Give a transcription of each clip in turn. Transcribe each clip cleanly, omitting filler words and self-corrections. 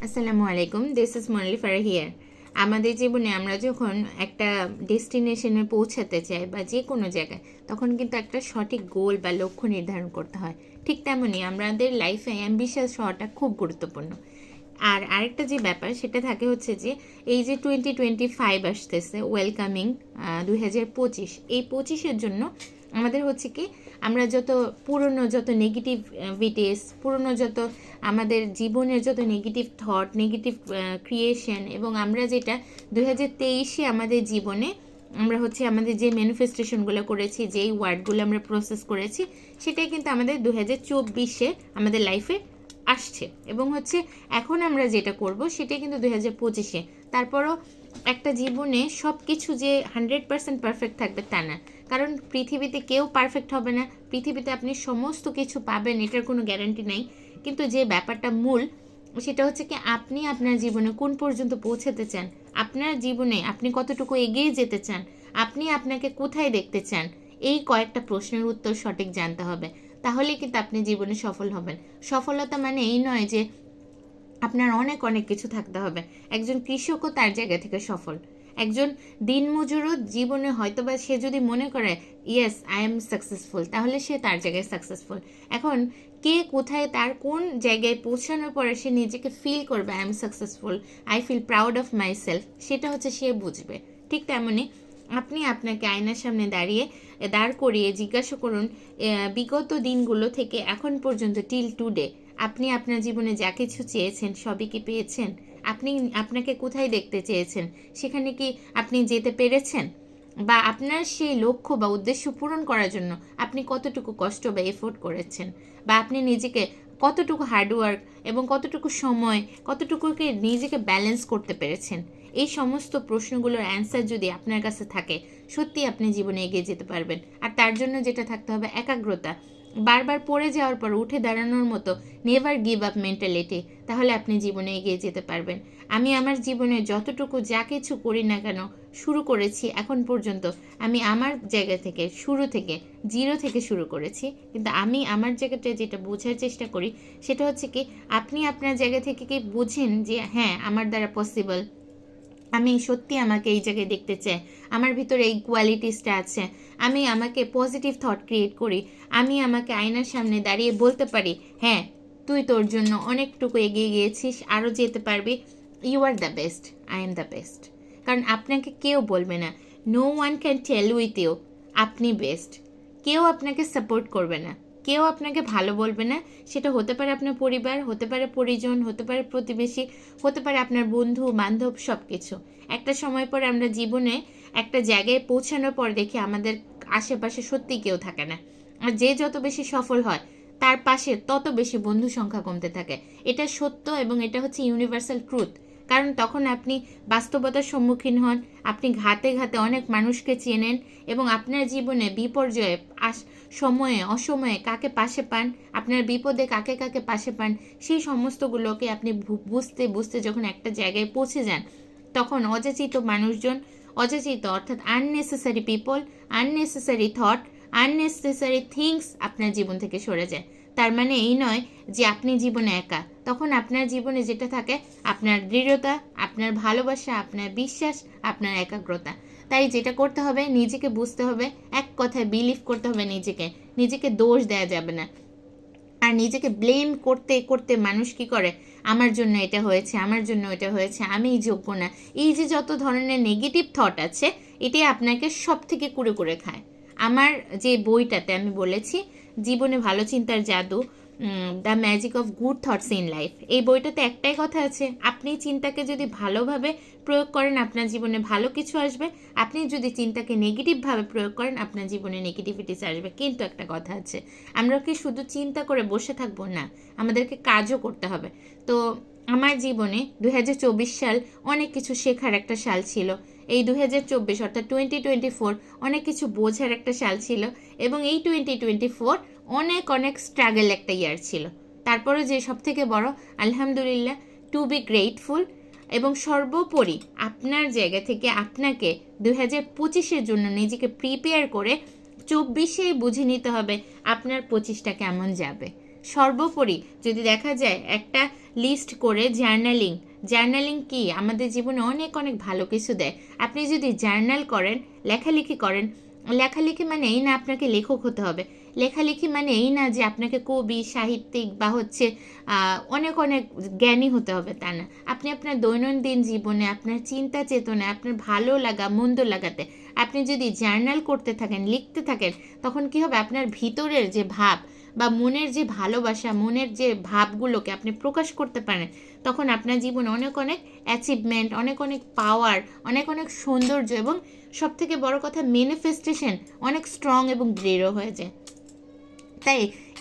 আসসালামু আলাইকুম, this is Manali Farah here. আমাদের জীবনে আমরা যখন একটা ডেস্টিনেশনে পৌঁছাতে চাই বা যে কোনো জায়গায়, তখন কিন্তু একটা সঠিক গোল বা লক্ষ্য নির্ধারণ করতে হয়। ঠিক তেমনই আমাদের লাইফে অ্যাম্বিশাস হওয়াটা খুব গুরুত্বপূর্ণ। আর আরেকটা যে ব্যাপার সেটা থাকে হচ্ছে যে এই যে 2025 আসতেছে, ওয়েলকামিং 2025, এই 25-এর জন্য আমাদের হচ্ছে কি, আমরা পুরনো যত নেগেটিভিটিস, পুরনো যত আমাদের জীবনের যত নেগেটিভ থট, নেগেটিভ ক্রিয়েশন, এবং আমরা যেটা 2023-এ আমাদের জীবনে আমরা হচ্ছে আমাদের যে ম্যানিফেস্টেশনগুলো করেছি, যেই ওয়ার্ডগুলো আমরা প্রসেস করেছি, সেটাই কিন্তু আমাদের 2024-এ আমাদের লাইফে আসছে। এবং হচ্ছে এখন আমরা যেটা করব সেটাই কিন্তু 2025-এ। তারপরও একটা জীবনে সব কিছু যে 100% পারফেক্ট থাকবে তা না, কারণ পৃথিবীতে কেউ পারফেক্ট হবে না। পৃথিবীতে আপনি সমস্ত কিছু পাবেন, এটার কোনো গ্যারান্টি নেই। কিন্তু যে ব্যাপারটা মূল, সেটা হচ্ছে কি, আপনি আপনার জীবনে কোন পর্যন্ত পৌঁছাতে চান, আপনার জীবনে আপনি কতটুকু এগিয়ে যেতে চান, আপনি আপনাকে কোথায় দেখতে চান, এই কয়েকটা প্রশ্নের উত্তর সঠিক জানতে হবে। তাহলে কিন্তু আপনি জীবনে সফল হবেন। সফলতা মানে এই নয় যে আপনার অনেক অনেক কিছু থাকতে হবে। একজন কৃষকও তার জায়গা থেকে সফল। একজন দিনমজুরও জীবনে হয়তোবা সে যদি মনে করে ইয়েস আই এম সাকসেসফুল, তাহলে সে তার জায়গায় সাকসেসফুল। এখন কে কোথায় তার কোন জায়গায় পৌঁছানোর পরে সে নিজেকে ফিল করবে I am successful, I feel proud of myself, সেটা হচ্ছে সে বুঝবে। ঠিক তেমনই আপনি আপনাকে আয়নার সামনে দাঁড় করিয়ে জিজ্ঞাসা করুন, বিগত দিনগুলো থেকে এখন পর্যন্ত টিল টুডে আপনি আপনার জীবনে যা কিছু চেয়েছেন সবই কি পেয়েছেন? আপনি আপনাকে কোথায় দেখতে চেয়েছেন সেখানে কি আপনি যেতে পেরেছেন? বা আপনার সেই লক্ষ্য বা উদ্দেশ্য পূরণ করার জন্য আপনি কতটুকু কষ্ট বা এফোর্ট করেছেন? বা আপনি নিজেকে কতটুকু হার্ডওয়ার্ক এবং কতটুকু সময়, কতটুকুকে নিজেকে ব্যালেন্স করতে পেরেছেন? এই সমস্ত প্রশ্নগুলোর অ্যান্সার যদি আপনার কাছে থাকে, সত্যি আপনি জীবনে এগিয়ে যেতে পারবেন। আর তার জন্য যেটা থাকতে হবে, একাগ্রতা। বারবার পড়ে যাওয়ার পর উঠে দাঁড়ানোর মতো নেভার গিভ আপ মেন্টালিটি। তাহলে আপনি জীবনে এগিয়ে যেতে পারবেন। আমি আমার জীবনে যতটুকু যা কিছু করি না কেন, শুরু করেছি এখন পর্যন্ত, আমি আমার জায়গা থেকে শুরু থেকে জিরো থেকে শুরু করেছি। কিন্তু আমি আমার জায়গাটা যেটা বোঝার চেষ্টা করি, সেটা হচ্ছে কি, আপনি আপনার জায়গা থেকে কি বুঝেন যে হ্যাঁ আমার দ্বারা পসিবল, আমি সত্যি আমাকে এই জায়গায় দেখতে চাই, আমার ভিতরে এই কোয়ালিটিসটা আছে, আমি আমাকে পজিটিভ থট ক্রিয়েট করি, আমি আমাকে আয়নার সামনে দাঁড়িয়ে বলতে পারি হ্যাঁ তুই তোর জন্য অনেকটুকু এগিয়ে গিয়েছিস, আরও যেতে পারবি, you are the best, I am the best. কারণ আপনাকে কেউ বলবে না, no one can tell with you আপনি বেস্ট। কেউ আপনাকে সাপোর্ট করবে না, কেউ আপনাকে ভালো বলবে না। সেটা হতে পারে আপনার পরিবার, হতে পারে পরিজন, হতে পারে প্রতিবেশী, হতে পারে আপনার বন্ধু বান্ধব, সব কিছু। একটা সময় পরে আমরা জীবনে একটা জায়গায় পৌঁছানোর পর দেখি আমাদের আশেপাশে সত্যি কেউ থাকে না। আর যে যত বেশি সফল হয়, তার পাশে তত বেশি বন্ধু সংখ্যা কমতে থাকে। এটা সত্য এবং এটা হচ্ছে ইউনিভার্সাল ট্রুথ। কারণ তখন আপনি বাস্তবতার সম্মুখীন হন, আপনি ঘাতে ঘাতে অনেক মানুষকে চেনেন, এবং আপনার জীবনে বিপর্যয়ে সময়ে অসময়ে কাকে পাশে পান, আপনার বিপদে কাকে কাকে পাশে পান, সেই সমস্তগুলোকে আপনি বুঝতে বুঝতে যখন একটা জায়গায় পৌঁছে যান, তখন অযাচিত মানুষজন, অযাচিত অর্থাৎ unnecessary people, unnecessary thought, unnecessary things আপনার জীবন থেকে সরে যায়। তার মানে এই নয় যে আপনি জীবনে একা। তখন আপনার জীবনে যেটা থাকে, আপনার দৃঢ়তা, আপনার ভালোবাসা, আপনার বিশ্বাস, আপনার একাগ্রতা। তাই যেটা করতে হবে, নিজেকে বুঝতে হবে, এক কথায় বিলিভ করতে হবে নিজেকে। নিজেকে দোষ দেওয়া যাবে না। আর নিজেকে ব্লেম করতে করতে মানুষ কি করে, আমার জন্য এটা হয়েছে, আমার জন্য এটা হয়েছে, আমিই যোগ্য না, এই যে যত ধরনের নেগেটিভ থট আছে, এটাই আপনাকে সব থেকে কুড়ে কুড়ে খায়। আমার যে বইটাতে আমি বলেছি, জীবনে ভালো চিন্তার জাদু, the magic of good thoughts in life, এই বইটাতে একটাই কথা আছে, আপনি চিন্তাকে যদি ভালোভাবে প্রয়োগ করেন আপনার জীবনে ভালো কিছু আসবে, আপনি যদি চিন্তাকে নেগেটিভভাবে প্রয়োগ করেন আপনার জীবনে নেগেটিভিটিস আসবে। কিন্তু একটা কথা আছে, আমরা কি শুধু চিন্তা করে বসে থাকবো না, আমাদেরকে কাজও করতে হবে। তো আমার জীবনে 2024 সাল অনেক কিছু শেখার একটা সাল ছিল। এই 2024 অর্থাৎ 2024 অনেক কিছু বোঝার একটা সাল ছিল, এবং এই 2024 অনেক অনেক স্ট্রাগল একটা ইয়ার ছিল। তারপরে যে সব থেকে বড়, আলহামদুলিল্লাহ, টু বি গ্রেটফুল। এবং সর্বোপরি আপনার জায়গা থেকে আপনাকে 2025-এর জন্য নিজেকে প্রিপেয়ার করে 24-এই বুঝে নিতে হবে আপনার 25টা কেমন যাবে। সর্বোপরি যদি দেখা যায় একটা লিস্ট করে জার্নালিং কি আমাদের জীবনে অনেক অনেক ভালো কিছু দেয়। আপনি যদি জার্নাল করেন, লেখালেখি করেন, লেখালেখি মানে এই না আপনাকে লেখক হতে হবে, লেখালেখি মানে এই না যে আপনাকে কবি, সাহিত্যিক বা হচ্ছে অনেক অনেক জ্ঞানী হতে হবে, তা না। আপনি আপনার দৈনন্দিন জীবনে, আপনার চিন্তা চেতনায়, আপনার ভালো লাগা মন্দ লাগাতে আপনি যদি জার্নাল করতে থাকেন, লিখতে থাকেন, তখন কি হবে, আপনার ভিতরের যে ভাব বা মনের যে ভালোবাসা, মনের যে ভাবগুলোকে আপনি প্রকাশ করতে পারেন, তখন আপনার জীবনে অনেক অনেক অ্যাচিভমেন্ট, অনেক অনেক পাওয়ার, অনেক অনেক সৌন্দর্য এবং সবথেকে বড় কথা ম্যানিফেস্টেশন অনেক স্ট্রং এবং দৃঢ় হয়ে যায়। তাই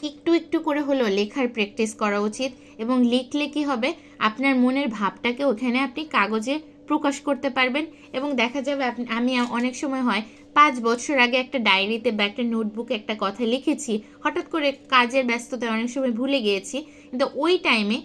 একটু একটু করে হলো লেখার প্র্যাকটিস করা উচিত, এবং লিখলে কি হবে, আপনার মনের ভাবটাকে ওখানে আপনি কাগজে প্রকাশ করতে পারবেন। এবং দেখা যাবে আমি অনেক সময় হয় 5 বছর আগে একটা ডায়েরিতে বা একটা নোটবুকে একটা কথা লিখেছি, হঠাৎ করে কাজের ব্যস্ততায় অনেক সময় ভুলে গিয়েছি, কিন্তু ওই টাইমে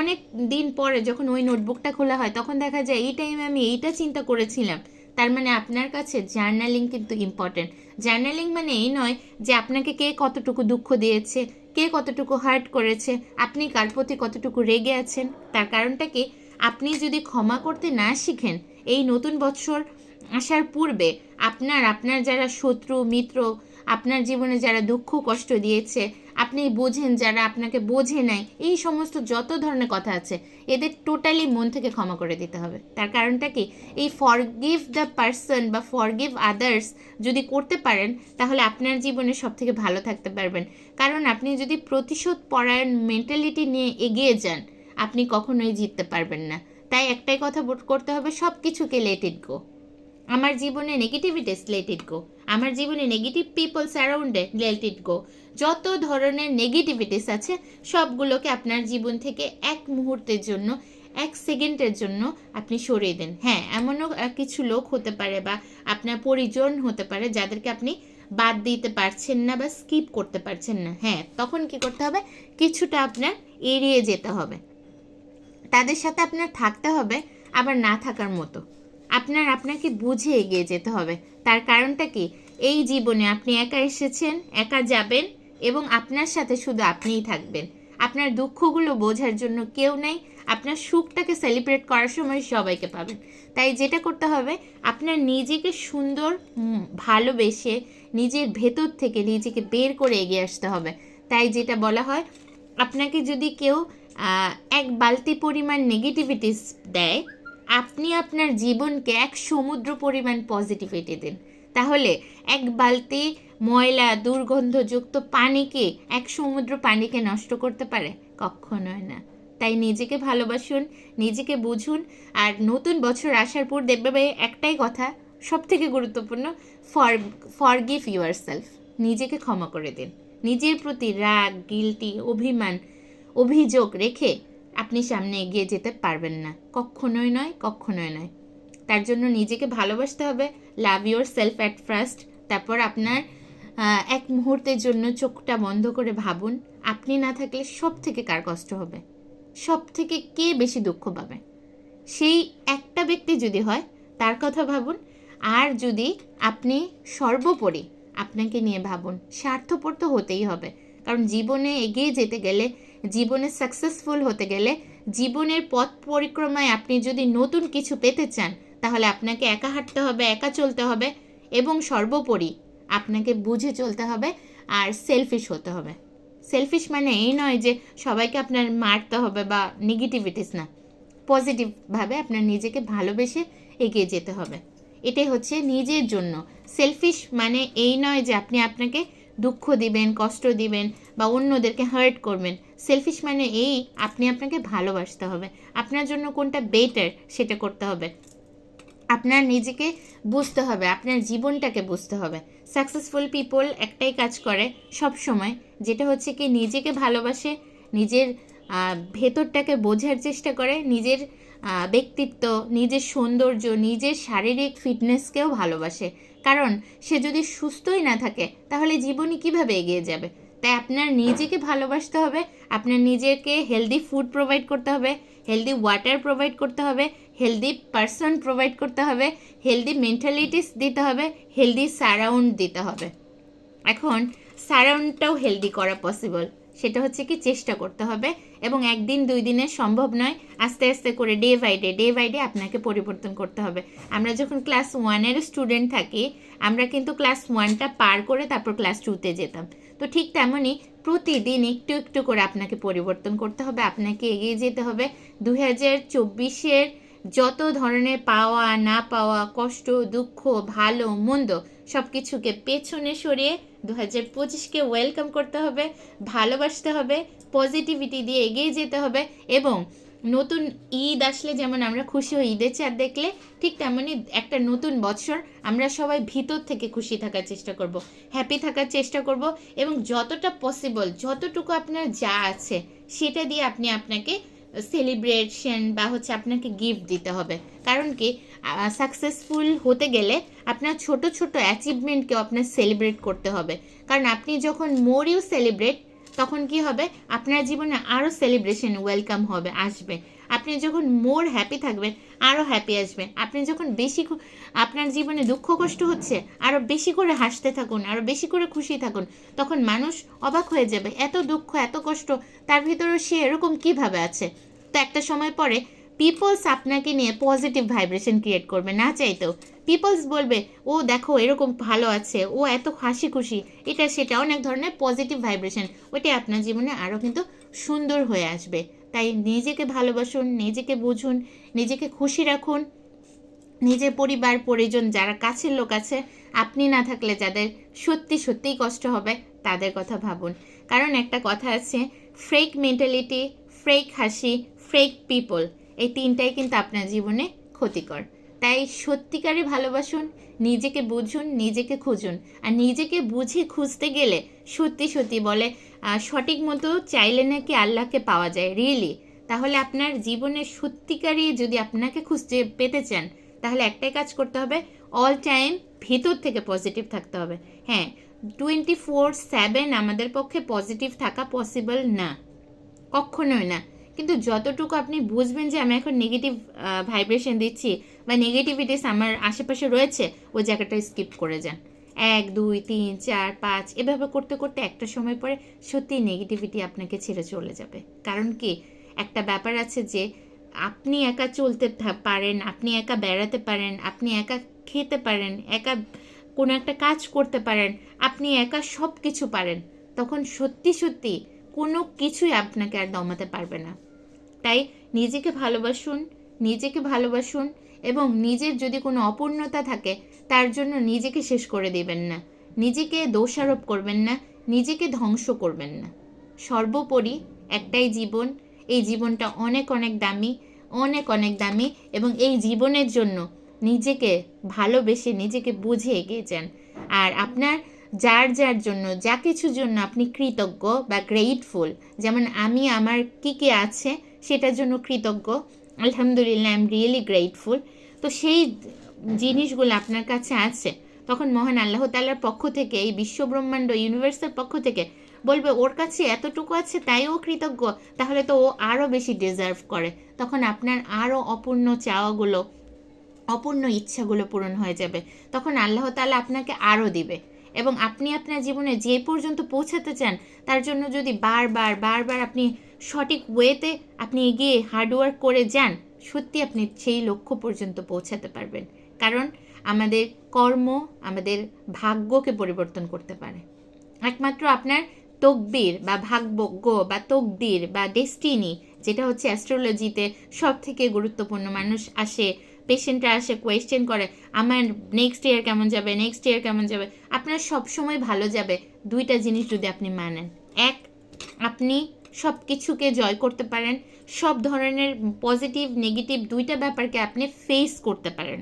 অনেক দিন পরে যখন ওই নোটবুকটা খোলা হয় তখন দেখা যায় এই টাইমে আমি এইটা চিন্তা করেছিলাম। তার মানে আপনার কাছে জার্নালিং কিন্তু ইম্পর্টেন্ট। জার্নালিং মানে এই নয় যে আপনাকে কে কতটুকু দুঃখ দিয়েছে, কে কতটুকু হার্ট করেছে, আপনি কার প্রতি কতটুকু রেগে আছেন। তার কারণটা কি, আপনি যদি ক্ষমা করতে না শিখেন এই নতুন বছর আসার পূর্বে, আপনার যারা শত্রু মিত্র, আপনার জীবনে যারা দুঃখ কষ্ট দিয়েছে, আপনি বোঝেন যারা আপনাকে বোঝে নাই, এই সমস্ত যত ধরনের কথা আছে এদের টোটালি মন থেকে ক্ষমা করে দিতে হবে। তার কারণটা কি, এই ফরগিভ দ্য পারসন বা ফরগিভ আদার্স যদি করতে পারেন তাহলে আপনার জীবনে সব থেকে ভালো থাকতে পারবেন। কারণ আপনি যদি প্রতিশোধ পরায়ণ মেন্টালিটি নিয়ে এগিয়ে যান, আপনি কখনোই জিততে পারবেন না। তাই একটাই কথা করতে হবে, সব কিছুকে লেট ইট গো। আমার জীবনে নেগেটিভিটিস লেট ইট গো, আমার জীবনে নেগেটিভ পিপল সারাউন্ডে লেট ইট গো। যত ধরনের নেগেটিভিটিস আছে সবগুলোকে আপনার জীবন থেকে এক মুহূর্তের জন্য, 1 সেকেন্ডের জন্য আপনি সরিয়ে দেন। হ্যাঁ, এমনও কিছু লোক হতে পারে বা আপনার পরিজন হতে পারে যাদেরকে আপনি বাদ দিতে পারছেন না বা স্কিপ করতে পারছেন না। হ্যাঁ, তখন কি করতে হবে, কিছুটা আপনার এড়িয়ে যেতে হবে, তাদের সাথে আপনার থাকতে হবে, আবার না থাকার মতো আপনাকে বুঝে এগিয়ে যেতে হবে। তার কারণটা কি, এই জীবনে আপনি একা এসেছেন, একা যাবেন, এবং আপনার সাথে শুধু আপনিই থাকবেন। আপনার দুঃখগুলো বোঝার জন্য কেউ নেই, আপনার সুখটাকে সেলিব্রেট করার সময় সবাইকে পাবেন। তাই যেটা করতে হবে, আপনার নিজেকে সুন্দর ভালোবেসে নিজের ভেতর থেকে নিজেকে বের করে এগিয়ে আসতে হবে। তাই যেটা বলা হয়, আপনাকে যদি কেউ 1 বালতি পরিমাণ নেগেটিভিটিস দেয়, আপনি আপনার জীবনকে 1 সমুদ্র পরিমাণ পজিটিভিটি দিন। তাহলে 1 বালতি ময়লা দুর্গন্ধযুক্ত পানিকে, 1 সমুদ্র পানিকে নষ্ট করতে পারে? কখনোই না। তাই নিজেকে ভালোবাসুন, নিজেকে বুঝুন, আর নতুন বছর আসার পর দেখবে একটাই কথা সব থেকে গুরুত্বপূর্ণ, ফরগিভ ইউরসেলফ। নিজেকে ক্ষমা করে দিন। নিজের প্রতি রাগ, গিল্টি, অভিযোগ রেখে আপনি সামনে এগিয়ে যেতে পারবেন না, কখনোই নয়, কখনোই নয়। তার জন্য নিজেকে ভালোবাসতে হবে, love your self at first. তারপর আপনার 1 মুহূর্তের জন্য চোখটা বন্ধ করে ভাবুন, আপনি না থাকলে সব থেকে কার কষ্ট হবে, সব থেকে কে বেশি দুঃখ পাবে। সেই একটা ব্যক্তি যদি হয় তার কথা ভাবুন। আর যদি আপনি সর্বোপরি আপনাকে নিয়ে ভাবুন, স্বার্থপর তো হতেই হবে, কারণ জীবনে এগিয়ে যেতে গেলে, জীবনে সাকসেসফুল হতে গেলে, জীবনের পথ পরিক্রমায় আপনি যদি নতুন কিছু পেতে চান, তাহলে আপনাকে একা হাঁটতে হবে, একা চলতে হবে, এবং সর্বোপরি আপনাকে বুঝে চলতে হবে, আর সেলফিশ হতে হবে। সেলফিশ মানে এই নয় যে সবাইকে আপনার মারতে হবে বা নেগেটিভিটিস না, পজিটিভভাবে আপনার নিজেকে ভালোবেসে এগিয়ে যেতে হবে। এটাই হচ্ছে নিজের জন্য। সেলফিশ মানে এই নয় যে আপনি আপনাকে দুঃখ দিবেন, কষ্ট দিবেন বা অন্যদেরকে হার্ট করবেন। সেলফিশ মানে এই, আপনি আপনাকে ভালোবাসতে হবে, আপনার জন্য কোনটা বেটার সেটা করতে হবে, আপনার নিজেকে বুঝতে হবে, আপনার জীবনটাকে বুঝতে হবে। সাকসেসফুল পিপল একটাই কাজ করে সব সময়, যেটা হচ্ছে কি নিজেকে ভালোবাসে, নিজের ভেতরটাকে বোঝার চেষ্টা করে, নিজের ব্যক্তিত্ব, নিজের সৌন্দর্য, নিজের শারীরিক ফিটনেসকেও ভালোবাসে। কারণ সে যদি সুস্থই না থাকে তাহলে জীবনে কিভাবে এগিয়ে যাবে। তাই আপনার নিজেকে ভালোবাসতে হবে, আপনার নিজেকে হেলদি ফুড প্রোভাইড করতে হবে, হেলদি ওয়াটার প্রোভাইড করতে হবে, হেলদি পারসন প্রোভাইড করতে হবে, হেলদি মেন্টালিটিস দিতে হবে, হেলদি সারাউন্ড দিতে হবে। এখন সারাউন্ডটাও হেলদি করা পসিবল, সেটা হচ্ছে কি চেষ্টা করতে হবে, এবং একদিন 2 দিনে সম্ভব নয়, আস্তে আস্তে করে ডে বাই ডে আপনাকে পরিবর্তন করতে হবে। আমরা যখন ক্লাস 1-এর স্টুডেন্ট থাকি, আমরা কিন্তু ক্লাস 1টা পার করে তারপর ক্লাস 2-তে যেতাম। তো ঠিক তেমনই প্রতিদিন একটু একটু করে আপনাকে পরিবর্তন করতে হবে, আপনাকে এগিয়ে যেতে হবে। 2024-এর যত ধরনের পাওয়া না পাওয়া, কষ্ট দুঃখ ভালো মন্দ সব কিছুকে পেছনে সরিয়ে 2025-কে ওয়েলকাম করতে হবে, ভালোবাসতে হবে, পজিটিভিটি দিয়ে এগিয়ে যেতে হবে। এবং নতুন ঈদ আসলে যেমন আমরা খুশি হই ঈদের চাঁদ দেখলে, ঠিক তেমনই একটা নতুন বছর আমরা সবাই ভিতর থেকে খুশি থাকার চেষ্টা করব, হ্যাপি থাকার চেষ্টা করব, এবং যতটা পসিবল যতটুকু আপনার যা আছে সেটা দিয়ে আপনি আপনাকে সেলিব্রেশন বা হচ্ছে আপনাকে গিফট দিতে হবে। কারণ কি সাকসেসফুল হতে গেলে আপনার ছোট ছোট অ্যাচিভমেন্টকেও আপনার সেলিব্রেট করতে হবে। কারণ আপনি যখন মোর ইউ সেলিব্রেট, তখন কি হবে, আপনার জীবনে আরও সেলিব্রেশন ওয়েলকাম হবে, আসবে। আপনি যখন মোর হ্যাপি থাকবেন, আরও হ্যাপি আসবে। আপনি যখন বেশি আপনার জীবনে দুঃখ কষ্ট হচ্ছে, আরও বেশি করে হাসতে থাকুন, আরও বেশি করে খুশি থাকুন। তখন মানুষ অবাক হয়ে যাবে, এত দুঃখ এত কষ্ট তার ভিতরেও সে এরকম কিভাবে আছে। তো একটা সময় পরে পিপলস আপনাকে নিয়ে পজিটিভ ভাইব্রেশন ক্রিয়েট করবে না চাইতেও। পিপলস বলবে, ও দেখো এরকম ভালো আছে, ও এত হাসি খুশি, এটা সেটা অনেক ধরনের পজিটিভ ভাইব্রেশন, ওইটা আপনার জীবনে আরও কিন্তু সুন্দর হয়ে আসবে। তাই নিজেকে ভালোবাসুন, নিজেকে বুঝুন, নিজেকে খুশি রাখুন। নিজের পরিবার পরিজন যারা কাছের লোক আছে, আপনি না থাকলে যাদের সত্যিই কষ্ট হবে, তাদের কথা ভাবুন। কারণ একটা কথা আছে, ফ্রেক মেন্টালিটি, ফ্রেক হাসি, ফ্রেক পিপল, এই তিনটাই কিন্তু আপনার জীবনে ক্ষতিকর। তাই সত্যিকারে ভালোবাসুন, নিজেকে বুঝুন, নিজেকে খুঁজুন। আর নিজেকে বুঝে খুঁজতে গেলে সত্যি বলে সঠিক মতো চাইলে নাকি আল্লাহকে পাওয়া যায়, রিয়েলি। তাহলে আপনার জীবনে সত্যিকারই যদি আপনাকে খুঁজতে পেতে চান, তাহলে একটাই কাজ করতে হবে, অল টাইম ভিতর থেকে পজিটিভ থাকতে হবে। হ্যাঁ, 24/7 আমাদের পক্ষে পজিটিভ থাকা পসিবল না, কখনোই না। কিন্তু যতটুকু আপনি বুঝবেন যে আমি এখন নেগেটিভ ভাইব্রেশন দিচ্ছি বা নেগেটিভিটিস আমার আশেপাশে রয়েছে, ওই জায়গাটা স্কিপ করে যান। 1 2 3 4 5 এভাবে করতে করতে একটা সময় পরে সত্যি নেগেটিভিটি আপনাকে ছেড়ে চলে যাবে। কারণ কি, একটা ব্যাপার আছে যে আপনি একা চলতে পারেন, আপনি একা বেড়াতে পারেন, আপনি একা খেতে পারেন, একা কোনো একটা কাজ করতে পারেন, আপনি একা সব কিছু পারেন, তখন সত্যি কোনো কিছুই আপনাকে আর দমাতে পারবে না। তাই নিজেকে ভালোবাসুন, এবং নিজের যদি কোনো অপূর্ণতা থাকে তার জন্য নিজেকে শেষ করে দিবেন না, নিজেকে দোষারোপ করবেন না, নিজেকে ধ্বংস করবেন না। সর্বোপরি একটাই জীবন, এই জীবনটা অনেক দামি, এবং এই জীবনের জন্য নিজেকে ভালোবেসে নিজেকে বুঝে এগিয়ে যান। আর আপনার যার জন্য যা কিছুর জন্য আপনি কৃতজ্ঞ বা গ্রেটফুল, যেমন আমি আমার কি আছে সেটার জন্য কৃতজ্ঞ, আলহামদুলিল্লাহ, আই এম রিয়েলি গ্রেটফুল। তো সেই জিনিসগুলো আপনার কাছে আছে, তখন মহান আল্লাহ তাআলার পক্ষ থেকে, এই বিশ্বব্রহ্মাণ্ড ইউনিভার্সের পক্ষ থেকে বলবে ওর কাছে এতটুকু আছে তাই ও কৃতজ্ঞ, তাহলে তো ও আরও বেশি ডিজার্ভ করে। তখন আপনার আরও অপূর্ণ চাওয়াগুলো, অপূর্ণ ইচ্ছাগুলো পূরণ হয়ে যাবে। তখন আল্লাহ তাআলা আপনাকে আরও দিবে, এবং আপনি আপনার জীবনে যে পর্যন্ত পৌঁছাতে চান তার জন্য যদি বারবার আপনি সঠিক ওয়েতে আপনি এগিয়ে হার্ডওয়ার্ক করে যান, সত্যি আপনি সেই লক্ষ্য পর্যন্ত পৌঁছাতে পারবেন। কারণ আমাদের কর্ম আমাদের ভাগ্যকে পরিবর্তন করতে পারে। একমাত্র আপনার তকদির বা ভাগ্য বা তকদির বা ডেস্টিনি, যেটা হচ্ছে অ্যাস্ট্রোলজিতে সব থেকে গুরুত্বপূর্ণ। মানুষ আসে, পেশেন্টরা আসে, কোয়েশ্চেন করে আমার নেক্সট ইয়ার কেমন যাবে। আপনার সব সময় ভালো যাবে, দুইটা জিনিস যদি আপনি মানেন। এক, আপনি সব কিছুকে জয় করতে পারেন, সব ধরনের পজিটিভ নেগেটিভ দুইটা ব্যাপারকে আপনি ফেস করতে পারেন,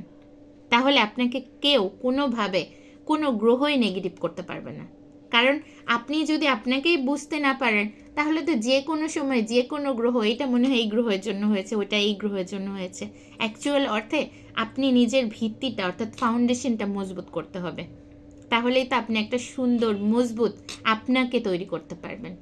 তাহলে আপনাকে কেউ কোনোভাবে কোনো গ্রহই নেগেটিভ করতে পারবে না। কারণ আপনি যদি আপনাকেই বুঝতে না পারেন, তাহলে তো যে কোনো সময় যে কোনো গ্রহ, এটা মনে হয় এই গ্রহের জন্য হয়েছে, ওটা এই গ্রহের জন্য হয়েছে। অ্যাকচুয়াল অর্থে আপনি নিজের ভিত্তিটা অর্থাৎ ফাউন্ডেশনটা মজবুত করতে হবে, তাহলেই তো আপনি একটা সুন্দর মজবুত আপনাকে তৈরি করতে পারবেন।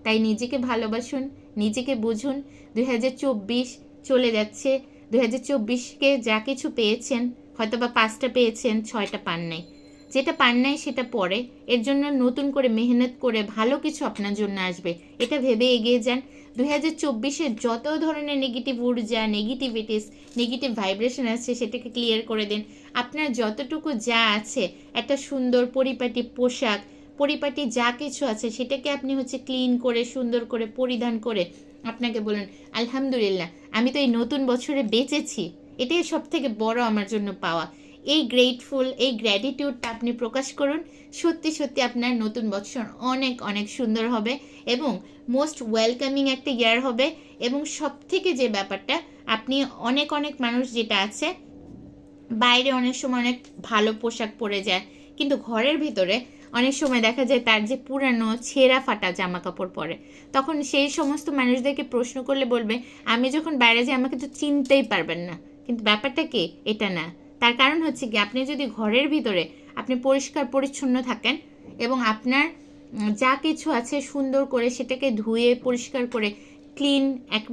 তাই নিজেকে ভালোবাসুন, নিজেকে বুঝুন। 2024 চলে যাচ্ছে, 2024কে যা কিছু পেয়েছেন, হয়তো বা 5টা পেয়েছেন, 6টা পান নাই। যেটা পান নাই সেটা পরে, এর জন্য নতুন করে মেহনত করে ভালো কিছু আপনার জন্য আসবে, এটা ভেবে এগিয়ে যান। 2024-এ যত ধরনের নেগেটিভ ঊর্জা, নেগেটিভিটিস, নেগেটিভ ভাইব্রেশন আছে সেটাকে ক্লিয়ার করে দিন। আপনার যতটুকু যা আছে, একটা সুন্দর পরিপাটি পোশাক, পরিপাটি যা কিছু আছে সেটাকে আপনি ক্লিন করে সুন্দর করে পরিধান করে আপনাকে বলুন আলহামদুলিল্লাহ, আমি তো এই নতুন বছরে বেঁচেছি, এটাই সব থেকে বড় আমার জন্য পাওয়া। এই গ্রেটফুল, এই গ্র্যাটিটিউডটা আপনি প্রকাশ করুন। সত্যি সত্যি আপনার নতুন বছর অনেক অনেক সুন্দর হবে এবং মোস্ট ওয়েলকামিং একটা ইয়ার হবে। এবং সব থেকে যে ব্যাপারটা, আপনি অনেক অনেক মানুষ যেটা আছে বাইরে অনেক সময় অনেক ভালো পোশাক পরে যায়, কিন্তু ঘরের ভিতরে অনেক সময় দেখা যায় তার যে পুরানো ছেঁড়া ফাটা জামা কাপড় পরে, তখন সেই সমস্ত মানুষদেরকে প্রশ্ন করলে বলবে আমি যখন বাইরে যাই আমাকে তো চিনতেই পারবেন না। কিন্তু ব্যাপারটা কি, এটা না। তার কারণ কি, আপনি যদি ঘরের ভিতরে আপনি পরিষ্কার পরিচ্ছন্ন থাকেন এবং আপনার যা কিছু আছে সুন্দর করে সেটাকে ধুয়ে পরিষ্কার করে ক্লিন এক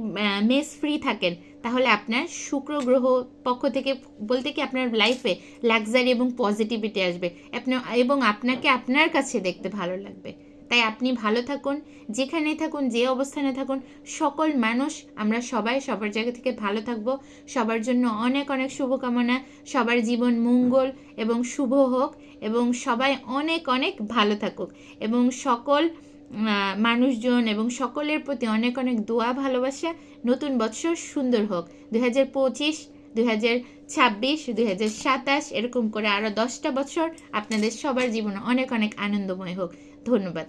মেস ফ্রি থাকেন, তাহলে আপনার শুক্র গ্রহ পক্ষ থেকে বলতে কি আপনার লাইফে লাক্সারি এবং পজিটিভিটি আসবে এবং আপনাকে আপনার কাছে দেখতে ভালো লাগবে। তাই আপনি ভালো থাকুন, যেখানেই থাকুন, যে অবস্থানে থাকুন, সকল মানুষ আমরা সবাই সবার জায়গা থেকে ভালো থাকব। সবার জন্য অনেক অনেক শুভকামনা, সবার জীবন মঙ্গল এবং শুভ হোক এবং সবাই অনেক অনেক ভালো থাকুক এবং সকল মানুষজন এবং সকলের প্রতি অনেক অনেক দোয়া, ভালোবাসা। নতুন বছর সুন্দর হোক, 2025, 2026, 2027, এরকম করে আরও 10টা বছর আপনাদের সবার জীবনে অনেক অনেক আনন্দময় হোক। ধন্যবাদ।